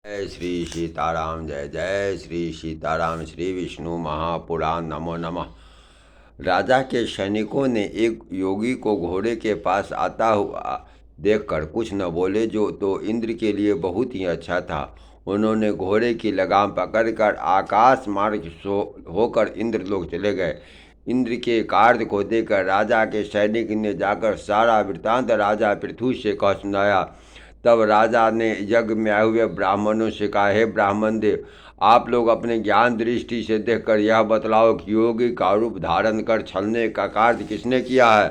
जय श्री सीताराम। जय जय श्री सीताराम। श्री विष्णु महापुराण। नमो नमः। राजा के सैनिकों ने एक योगी को घोड़े के पास आता हुआ देखकर कुछ न बोले, जो तो इंद्र के लिए बहुत ही अच्छा था। उन्होंने घोड़े की लगाम पकड़कर आकाश मार्ग होकर इंद्रलोक चले गए। इंद्र के कार्य को देखकर राजा के सैनिक ने जाकर सारा वृत्तांत राजा पृथु से कह सुनाया। तब राजा ने यज्ञ में आए हुए ब्राह्मणों से कहा, हे ब्राह्मण देव, आप लोग अपने ज्ञान दृष्टि से देखकर यह बतलाओ कि योगी का रूप धारण कर छलने का कार्य किसने किया है।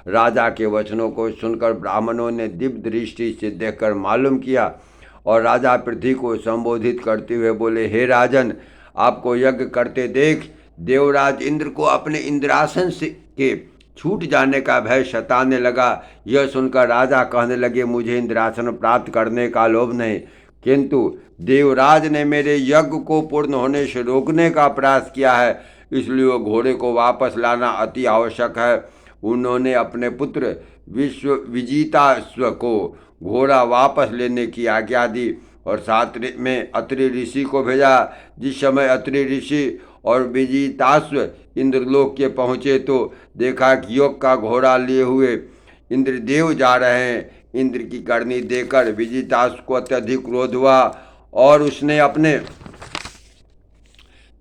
राजा के वचनों को सुनकर ब्राह्मणों ने दिव्य दृष्टि से देखकर मालूम किया और राजा पृथ्वी को संबोधित करते हुए बोले, हे राजन, आपको यज्ञ करते देख देवराज इंद्र को अपने इंद्रासन से के छूट जाने का भय सताने लगा। यह सुनकर राजा कहने लगे, मुझे इंद्रासन प्राप्त करने का लोभ नहीं, किंतु देवराज ने मेरे यज्ञ को पूर्ण होने से रोकने का प्रयास किया है, इसलिए वो घोड़े को वापस लाना अति आवश्यक है। उन्होंने अपने पुत्र विजिताश्व को घोड़ा वापस लेने की आज्ञा दी और साथ में अत्रि ऋषि को भेजा। जिस समय अत्रि ऋषि और विजिताश्व इंद्रलोक के पहुँचे तो देखा कि योग का घोड़ा लिए हुए इंद्रदेव जा रहे हैं। इंद्र की करनी देकर विजिताश्व को अत्यधिक क्रोध हुआ और उसने अपने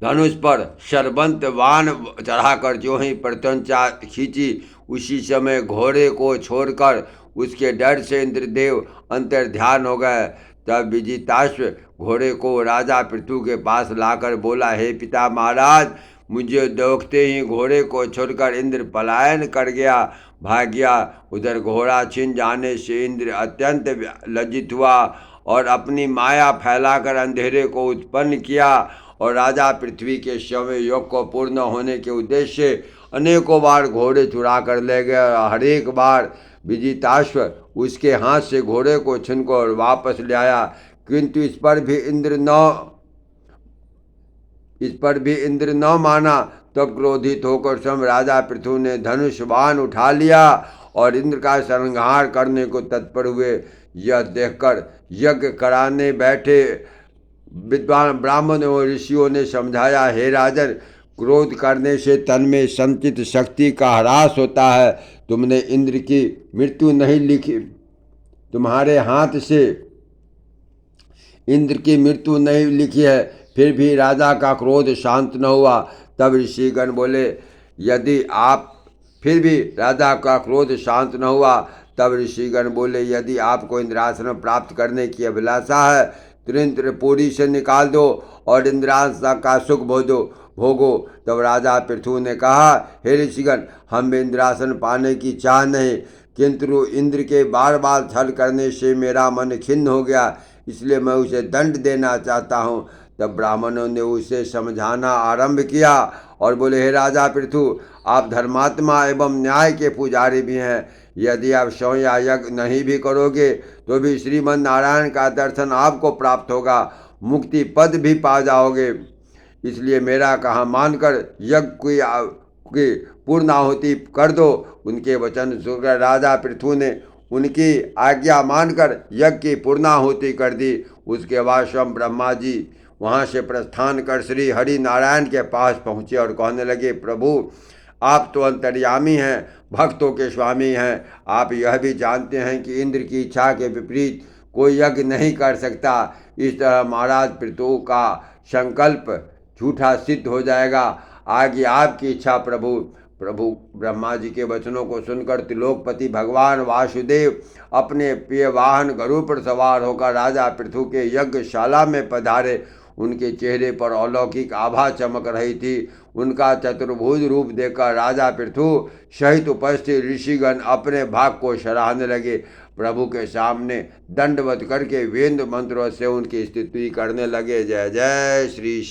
धनुष पर शरबंत बाण चढ़ाकर जो ही प्रत्यंचा खींची, उसी समय घोड़े को छोड़कर उसके डर से इंद्रदेव अंतर्ध्यान हो गए। तब विजिताश्व घोड़े को राजा पृथु के पास लाकर बोला, हे पिता महाराज, मुझे देखते ही घोड़े को छोड़कर इंद्र पलायन कर गया, भाग गया। उधर घोड़ा छिन जाने से इंद्र अत्यंत लज्जित हुआ और अपनी माया फैलाकर अंधेरे को उत्पन्न किया और राजा पृथ्वी के समय योग को पूर्ण होने के उद्देश्य से अनेकों बार घोड़े चुरा कर ले गया। हर एक बार विजिताश्व उसके हाथ से घोड़े को छीनकर वापस ले आया, किंतु इस पर भी इंद्र न माना। तब क्रोधित होकर स्वयं राजा पृथु ने धनुष बाण उठा लिया और इंद्र का संहार करने को तत्पर हुए। यह देखकर यज्ञ कराने बैठे विद्वान ब्राह्मणों और ऋषियों ने समझाया, हे राजन, क्रोध करने से तन में संचित शक्ति का ह्रास होता है। तुमने इंद्र की मृत्यु नहीं लिखी, तुम्हारे हाथ से इंद्र की मृत्यु नहीं लिखी है, फिर भी राजा का क्रोध शांत न हुआ। तब ऋषिगण बोले, यदि यदि आपको इंद्रासन प्राप्त करने की अभिलाषा है, तुरंत पुरी से निकाल दो और इंद्रासन का सुख भोगो। तब राजा पृथु ने कहा, हे ऋषिगण, हम इंद्रासन पाने की चाह नहीं, किंतु इंद्र के बार बार छल करने से मेरा मन खिन्न हो गया, इसलिए मैं उसे दंड देना चाहता हूँ। तब ब्राह्मणों ने उसे समझाना आरंभ किया और बोले, हे राजा पृथु, आप धर्मात्मा एवं न्याय के पुजारी भी हैं। यदि आप स्वयं या यज्ञ नहीं भी करोगे तो भी श्रीमन नारायण का दर्शन आपको प्राप्त होगा, मुक्ति पद भी पा जाओगे। इसलिए मेरा कहा मानकर यज्ञ की पूर्णाहुति कर दो। उनके वचन सुनकर राजा पृथु ने उनकी आज्ञा मानकर यज्ञ की पूर्णाहुति कर दी। उसके बाद स्वयं ब्रह्मा जी वहाँ से प्रस्थान कर श्री हरि नारायण के पास पहुँचे और कहने लगे, प्रभु, आप तो अंतर्यामी हैं, भक्तों के स्वामी हैं। आप यह भी जानते हैं कि इंद्र की इच्छा के विपरीत कोई यज्ञ नहीं कर सकता। इस तरह महाराज पृथु का संकल्प झूठा सिद्ध हो जाएगा। आगे आपकी इच्छा प्रभु। ब्रह्मा जी के वचनों को सुनकर त्रिलोकपति भगवान वासुदेव अपने प्रिय वाहन गरुड़ पर सवार होकर राजा पृथु के यज्ञशाला में पधारे। उनके चेहरे पर अलौकिक आभा चमक रही थी। उनका चतुर्भुज रूप देखकर राजा पृथु सहित उपस्थित ऋषिगण अपने भाग को सराहने लगे। प्रभु के सामने दंडवत करके वेद मंत्रों से उनकी स्तुति करने लगे। जय जय श्री